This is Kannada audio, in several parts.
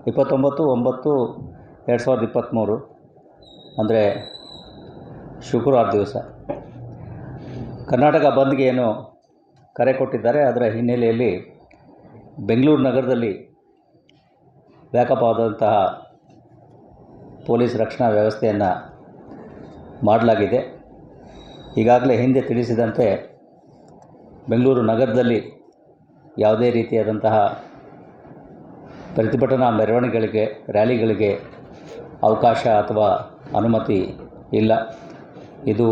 29/9/2023 ಅಂದರೆ ಶುಕ್ರವಾರ ದಿವಸ ಕರ್ನಾಟಕ ಬಂದ್ಗೆ ಏನು ಕರೆ ಕೊಟ್ಟಿದ್ದಾರೆ ಅದರ ಹಿನ್ನೆಲೆಯಲ್ಲಿ ಬೆಂಗಳೂರು ನಗರದಲ್ಲಿ ವ್ಯಾಪಕವಾದಂತಹ ಪೊಲೀಸ್ ರಕ್ಷಣಾ ವ್ಯವಸ್ಥೆಯನ್ನು ಮಾಡಲಾಗಿದೆ. ಈಗಾಗಲೇ ಹಿಂದೆ ತಿಳಿಸಿದಂತೆ ಬೆಂಗಳೂರು ನಗರದಲ್ಲಿ ಯಾವುದೇ ರೀತಿಯಾದಂತಹ ಪ್ರತಿಭಟನಾ ಮೆರವಣಿಗೆಗಳಿಗೆ, ರ್ಯಾಲಿಗಳಿಗೆ ಅವಕಾಶ ಅಥವಾ ಅನುಮತಿ ಇಲ್ಲ. ಇದು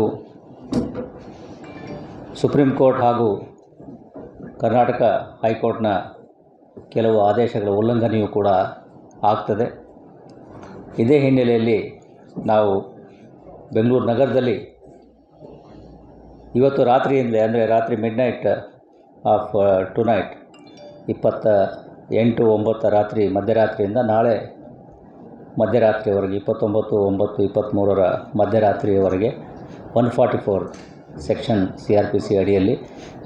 ಸುಪ್ರೀಂ ಕೋರ್ಟ್ ಹಾಗೂ ಕರ್ನಾಟಕ ಹೈಕೋರ್ಟ್ನ ಕೆಲವು ಆದೇಶಗಳ ಉಲ್ಲಂಘನೆಯೂ ಕೂಡ ಆಗ್ತದೆ. ಇದೇ ಹಿನ್ನೆಲೆಯಲ್ಲಿ ನಾವು ಬೆಂಗಳೂರು ನಗರದಲ್ಲಿ ಇವತ್ತು ರಾತ್ರಿಯಿಂದಲೇ, ಅಂದರೆ ರಾತ್ರಿ ಮಿಡ್ನೈಟ್ ಆಫ್ ಟುನೈಟ್ 28/9 ರಾತ್ರಿ ಮಧ್ಯರಾತ್ರಿಯಿಂದ ನಾಳೆ ಮಧ್ಯರಾತ್ರಿಯವರೆಗೆ 29/9/23 ಮಧ್ಯರಾತ್ರಿಯವರೆಗೆ 144 ಸೆಕ್ಷನ್ CRPC ಅಡಿಯಲ್ಲಿ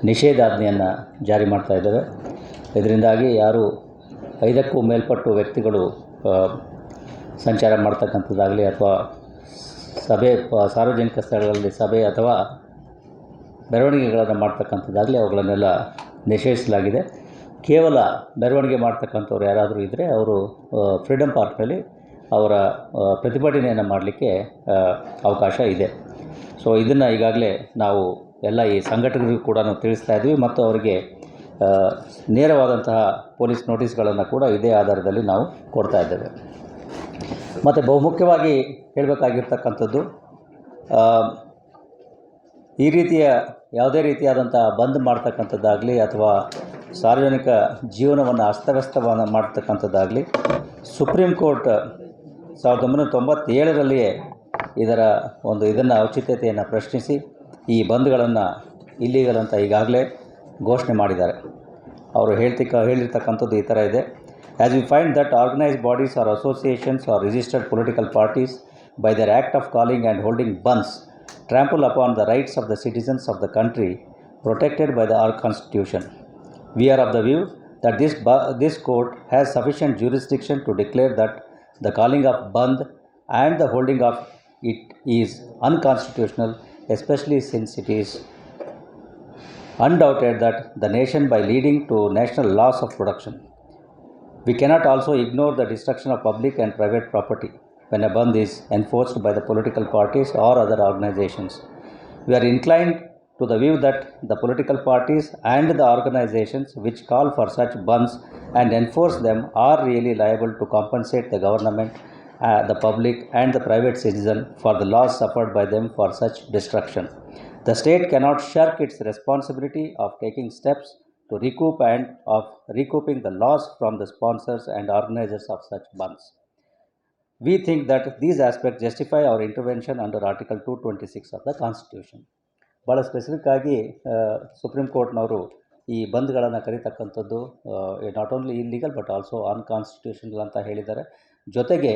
ನಿಷೇಧಾಜ್ಞೆಯನ್ನು ಜಾರಿ ಮಾಡ್ತಾ ಇದ್ದೇವೆ. ಇದರಿಂದಾಗಿ ಯಾರು 5ಕ್ಕೂ ಮೇಲ್ಪಟ್ಟು ವ್ಯಕ್ತಿಗಳು ಸಂಚಾರ ಮಾಡ್ತಕ್ಕಂಥದ್ದಾಗಲಿ ಅಥವಾ ಸಾರ್ವಜನಿಕ ಸ್ಥಳಗಳಲ್ಲಿ ಸಭೆ ಅಥವಾ ಮೆರವಣಿಗೆಗಳನ್ನು ಮಾಡ್ತಕ್ಕಂಥದ್ದಾಗಲಿ ಅವುಗಳನ್ನೆಲ್ಲ ನಿಷೇಧಿಸಲಾಗಿದೆ. ಕೇವಲ ಮೆರವಣಿಗೆ ಮಾಡ್ತಕ್ಕಂಥವ್ರು ಯಾರಾದರೂ ಇದ್ದರೆ ಅವರು ಫ್ರೀಡಮ್ ಪಾರ್ಕ್ನಲ್ಲಿ ಅವರ ಪ್ರತಿಭಟನೆಯನ್ನು ಮಾಡಲಿಕ್ಕೆ ಅವಕಾಶ ಇದೆ. ಸೊ ಇದನ್ನು ಈಗಾಗಲೇ ನಾವು ಎಲ್ಲ ಈ ಸಂಘಟನೆಗಳಿಗೂ ಕೂಡ ತಿಳಿಸ್ತಾ ಇದ್ವಿ ಮತ್ತು ಅವರಿಗೆ ನೇರವಾದಂತಹ ಪೊಲೀಸ್ ನೋಟಿಸ್ಗಳನ್ನು ಕೂಡ ಇದೇ ಆಧಾರದಲ್ಲಿ ನಾವು ಕೊಡ್ತಾ ಇದ್ದೇವೆ. ಮತ್ತು ಬಹುಮುಖ್ಯವಾಗಿ ಹೇಳಬೇಕಾಗಿರ್ತಕ್ಕಂಥದ್ದು, ಈ ರೀತಿಯ ಯಾವುದೇ ರೀತಿಯಾದಂಥ ಬಂದ್ ಮಾಡ್ತಕ್ಕಂಥದ್ದಾಗಲಿ ಅಥವಾ ಸಾರ್ವಜನಿಕ ಜೀವನವನ್ನು ಅಸ್ತವ್ಯಸ್ತವನ್ನು ಮಾಡ್ತಕ್ಕಂಥದ್ದಾಗಲಿ ಸುಪ್ರೀಂ ಕೋರ್ಟ್ 1997ರಲ್ಲಿಯೇ ಇದನ್ನು ಔಚಿತ್ಯತೆಯನ್ನು ಪ್ರಶ್ನಿಸಿ ಈ ಬಂದ್ಗಳನ್ನು ಇಲ್ಲೀಗಲ್ ಅಂತ ಈಗಾಗಲೇ ಘೋಷಣೆ ಮಾಡಿದ್ದಾರೆ. ಅವರು ಹೇಳಿರ್ತಕ್ಕಂಥದ್ದು ಈ ಥರ ಇದೆ: As we find that organized bodies or associations or registered political parties by their act of calling and holding bunds trample upon the rights of the citizens of the country protected by our Constitution. We are of the view that this court has sufficient jurisdiction to declare that the calling of band and the holding of it is unconstitutional, especially since it is undoubted that the nation by leading to national loss of production. We cannot also ignore the destruction of public and private property when a band is enforced by the political parties or other organizations. We are inclined to the view that the political parties and the organizations which call for such bands and enforce them are really liable to compensate the government, the public and the private citizen for the loss suffered by them for such destruction. The state cannot shirk its responsibility of taking steps to recoup and of recouping the loss from the sponsors and organizers of such bands. We think that these aspects justify our intervention under Article 226 of the Constitution. ಭಾಳ ಸ್ಪೆಸಿಫಿಕ್ ಆಗಿ ಸುಪ್ರೀಂ ಕೋರ್ಟ್ನವರು ಈ ಬಂದ್ಗಳನ್ನು ಕರೀತಕ್ಕಂಥದ್ದು not only illegal but also unconstitutional ಅಂತ ಹೇಳಿದ್ದಾರೆ. ಜೊತೆಗೆ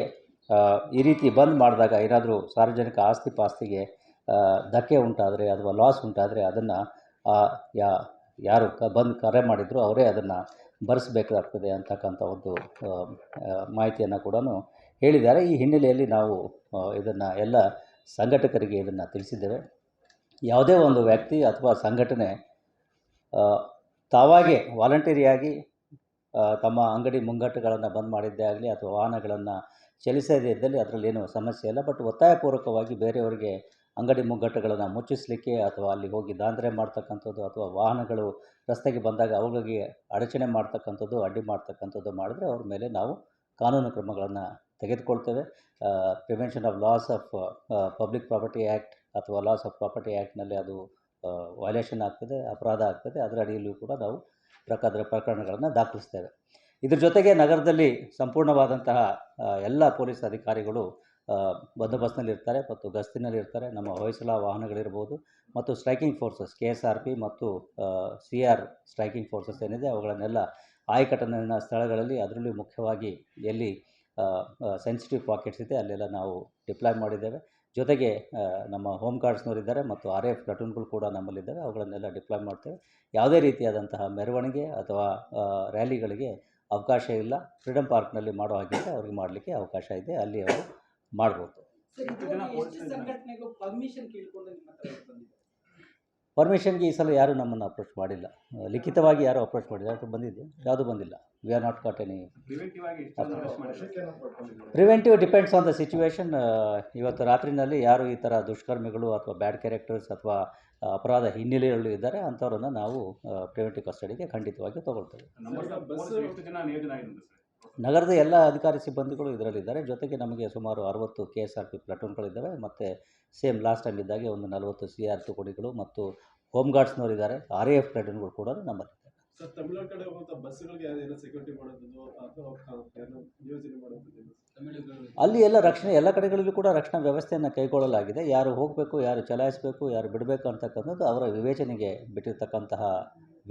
ಈ ರೀತಿ ಬಂದ್ ಮಾಡಿದಾಗ ಏನಾದರೂ ಸಾರ್ವಜನಿಕ ಆಸ್ತಿ ಪಾಸ್ತಿಗೆ ಧಕ್ಕೆ ಉಂಟಾದರೆ ಅಥವಾ ಲಾಸ್ ಉಂಟಾದರೆ ಅದನ್ನು ಯಾರು ಬಂದು ಕರೆ ಮಾಡಿದ್ರು ಅವರೇ ಅದನ್ನು ಭರಿಸಬೇಕಾಗ್ತದೆ ಅಂತಕ್ಕಂಥ ಒಂದು ಮಾಹಿತಿಯನ್ನು ಕೂಡ ಹೇಳಿದ್ದಾರೆ. ಈ ಹಿನ್ನೆಲೆಯಲ್ಲಿ ನಾವು ಇದನ್ನು ಎಲ್ಲ ಸಂಘಟಕರಿಗೆ ಇದನ್ನು ತಿಳಿಸಿದ್ದೇವೆ. ಯಾವುದೇ ಒಂದು ವ್ಯಕ್ತಿ ಅಥವಾ ಸಂಘಟನೆ ತಾವಾಗೇ ವಾಲಂಟರಿಯಾಗಿ ತಮ್ಮ ಅಂಗಡಿ ಮುಂಗಟ್ಟುಗಳನ್ನು ಬಂದ್ ಮಾಡಿದ್ದೇ ಆಗಲಿ ಅಥವಾ ವಾಹನಗಳನ್ನು ಚಲಿಸದೇ ಇದ್ದಲ್ಲಿ ಅದರಲ್ಲೇನೂ ಸಮಸ್ಯೆ ಇಲ್ಲ. ಬಟ್ ಒತ್ತಾಯಪೂರ್ವಕವಾಗಿ ಬೇರೆಯವರಿಗೆ ಅಂಗಡಿ ಮುಗ್ಗಟ್ಟುಗಳನ್ನು ಮುಚ್ಚಿಸಲಿಕ್ಕೆ ಅಥವಾ ಅಲ್ಲಿ ಹೋಗಿ ದಾಂಧಲೆ ಮಾಡ್ತಕ್ಕಂಥದ್ದು ಅಥವಾ ವಾಹನಗಳು ರಸ್ತೆಗೆ ಬಂದಾಗ ಅವುಗಳಿಗೆ ಅಡಚಣೆ ಮಾಡ್ತಕ್ಕಂಥದ್ದು, ಅಡ್ಡಿ ಮಾಡ್ತಕ್ಕಂಥದ್ದು ಮಾಡಿದ್ರೆ ಅವ್ರ ಮೇಲೆ ನಾವು ಕಾನೂನು ಕ್ರಮಗಳನ್ನು ತೆಗೆದುಕೊಳ್ತೇವೆ. Prevention of loss of public property act ಅಥವಾ ಲಾಸ್ ಆಫ್ ಪ್ರಾಪರ್ಟಿ ಆ್ಯಕ್ಟ್ನಲ್ಲಿ ಅದು ವೈಲೇಷನ್ ಆಗ್ತದೆ, ಅಪರಾಧ ಆಗ್ತದೆ. ಅದರ ಅಡಿಯಲ್ಲೂ ಕೂಡ ನಾವು ಪ್ರಕರಣಗಳನ್ನು ದಾಖಲಿಸ್ತೇವೆ. ಇದ್ರ ಜೊತೆಗೆ ನಗರದಲ್ಲಿ ಸಂಪೂರ್ಣವಾದಂತಹ ಎಲ್ಲ ಪೊಲೀಸ್ ಅಧಿಕಾರಿಗಳು ಬಂದೋಬಸ್ತ್ನಲ್ಲಿರ್ತಾರೆ ಮತ್ತು ಗಸ್ತಿನಲ್ಲಿರ್ತಾರೆ. ನಮ್ಮ ಹೊಯ್ಸಳ ವಾಹನಗಳಿರ್ಬೋದು ಮತ್ತು ಸ್ಟ್ರೈಕಿಂಗ್ ಫೋರ್ಸಸ್ KSRP ಮತ್ತು CR ಸ್ಟ್ರೈಕಿಂಗ್ ಫೋರ್ಸಸ್ ಏನಿದೆ ಅವುಗಳನ್ನೆಲ್ಲ ಆಯಕಟ್ಟಿನ ಸ್ಥಳಗಳಲ್ಲಿ, ಅದರಲ್ಲೂ ಮುಖ್ಯವಾಗಿ ಎಲ್ಲಿ ಸೆನ್ಸಿಟಿವ್ ಪಾಕೆಟ್ಸ್ ಇದೆ ಅಲ್ಲೆಲ್ಲ ನಾವು ಡಿಪ್ಲಾಯ್ ಮಾಡಿದ್ದೇವೆ. ಜೊತೆಗೆ ನಮ್ಮ ಹೋಮ್ ಗಾರ್ಡ್ಸ್ನವರಿದ್ದಾರೆ ಮತ್ತು RF ಪ್ಲಟೂನ್ಗಳು ಕೂಡ ನಮ್ಮಲ್ಲಿದ್ದಾವೆ. ಅವುಗಳನ್ನೆಲ್ಲ ಡಿಪ್ಲಾಯ್ ಮಾಡ್ತೇವೆ. ಯಾವುದೇ ರೀತಿಯಾದಂತಹ ಮೆರವಣಿಗೆ ಅಥವಾ ರ್ಯಾಲಿಗಳಿಗೆ ಅವಕಾಶ ಇಲ್ಲ. ಫ್ರೀಡಮ್ ಪಾರ್ಕ್ನಲ್ಲಿ ಮಾಡೋ ಹಾಗಿದ್ರೆ ಅವ್ರಿಗೆ ಮಾಡಲಿಕ್ಕೆ ಅವಕಾಶ ಇದೆ, ಅಲ್ಲಿ ಅವರು ಮಾಡ್ಬೋದು. ಪರ್ಮಿಷನ್ಗೆ ಈ ಸಲ ಯಾರೂ ನಮ್ಮನ್ನು ಅಪ್ರೋಚ್ ಮಾಡಿಲ್ಲ. ಲಿಖಿತವಾಗಿ ಯಾರೂ ಅಪ್ರೋಚ್ ಮಾಡಿಲ್ಲ. ಯಾರು ಬಂದಿದೆ? ಯಾವುದು ಬಂದಿಲ್ಲ. We are not caught any. Preventive depends on the situation. ಇವತ್ತು ರಾತ್ರಿನಲ್ಲಿ ಯಾರು ಈ ಥರ ದುಷ್ಕರ್ಮಿಗಳು ಅಥವಾ ಬ್ಯಾಡ್ ಕ್ಯಾರೆಕ್ಟರ್ಸ್ ಅಥವಾ ಅಪರಾಧ ಹಿನ್ನೆಲೆಗಳು ಇದ್ದಾರೆ ಅಂಥವ್ರನ್ನು ನಾವು ಪ್ರಿವೆಂಟಿವ್ ಕಸ್ಟಡಿಗೆ ಖಂಡಿತವಾಗಿ ತಗೊಳ್ತೇವೆ. ನಗರದ ಎಲ್ಲ ಅಧಿಕಾರಿ ಸಿಬ್ಬಂದಿಗಳು ಇದರಲ್ಲಿದ್ದಾರೆ. ಜೊತೆಗೆ ನಮಗೆ ಸುಮಾರು 60 KSRP ಪ್ಲಾಟೂನ್ಗಳಿದ್ದಾವೆ. ಮತ್ತು ಸೇಮ್ ಲಾಸ್ಟ್ ಟೈಮ್ ಇದ್ದಾಗೆ ಒಂದು 40 CR ತುಕಡಿಗಳು ಮತ್ತು ಹೋಮ್ ಗಾರ್ಡ್ಸ್ನವರು ಇದ್ದಾರೆ. RAF ಪ್ಲಾಟೂನ್ಗಳು ಕೂಡ ನಮ್ಮಲ್ಲಿದ್ದಾರೆ. ಸರ್, ತಮಿಳುನಾಡು ಕಡೆ ಹೋಗುವಂಥ ಬಸ್ಸುಗಳಿಗೆ ಯಾರು ಸೆಕ್ಯೂರಿಟಿ ಮಾಡೋದು ಅಥವಾ ಯೋಜನೆ ಮಾಡೋದು? ಅಲ್ಲಿ ಎಲ್ಲ ರಕ್ಷಣೆ, ಎಲ್ಲ ಕಡೆಗಳಲ್ಲೂ ಕೂಡ ರಕ್ಷಣಾ ವ್ಯವಸ್ಥೆಯನ್ನು ಕೈಗೊಳ್ಳಲಾಗಿದೆ. ಯಾರು ಹೋಗಬೇಕು, ಯಾರು ಚಲಾಯಿಸಬೇಕು, ಯಾರು ಬಿಡಬೇಕು ಅಂತಕ್ಕಂಥದ್ದು ಅವರ ವಿವೇಚನೆಗೆ ಬಿಟ್ಟಿರ್ತಕ್ಕಂತಹ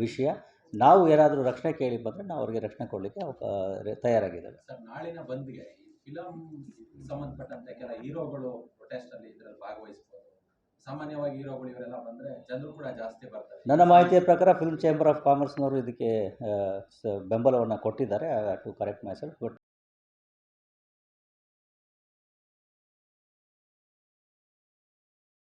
ವಿಷಯ. ನಾವು ಏನಾದರೂ ರಕ್ಷಣೆ ಕೇಳಿ ಬಂದರೆ ನಾವು ಅವರಿಗೆ ರಕ್ಷಣೆ ಕೊಡಲಿಕ್ಕೆ ತಯಾರಾಗಿದ್ದೇವೆ. ಸರ್, ನಾಳಿನ ಬಂದ್ಗೆ ಫಿಲಮ್ ಸಂಬಂಧಪಟ್ಟಂತೆ ಕೆಲ ಹೀರೋಗಳು ಪ್ರೊಟೆಸ್ಟಲ್ಲಿ ಇದರಲ್ಲಿ ಭಾಗವಹಿಸ್ಬೋದು. ಸಾಮಾನ್ಯವಾಗಿ ಹೀರೋಗಳು ಇವರೆಲ್ಲ ಬಂದರೆ ಜನರು ಕೂಡ ಜಾಸ್ತಿ ಬರ್ತಾರೆ. ನನ್ನ ಮಾಹಿತಿಯ ಪ್ರಕಾರ ಫಿಲ್ಮ್ ಚೇಂಬರ್ ಆಫ್ ಕಾಮರ್ಸ್ನವರು ಇದಕ್ಕೆ ಬೆಂಬಲವನ್ನು ಕೊಟ್ಟಿದ್ದಾರೆ. To correct myself. But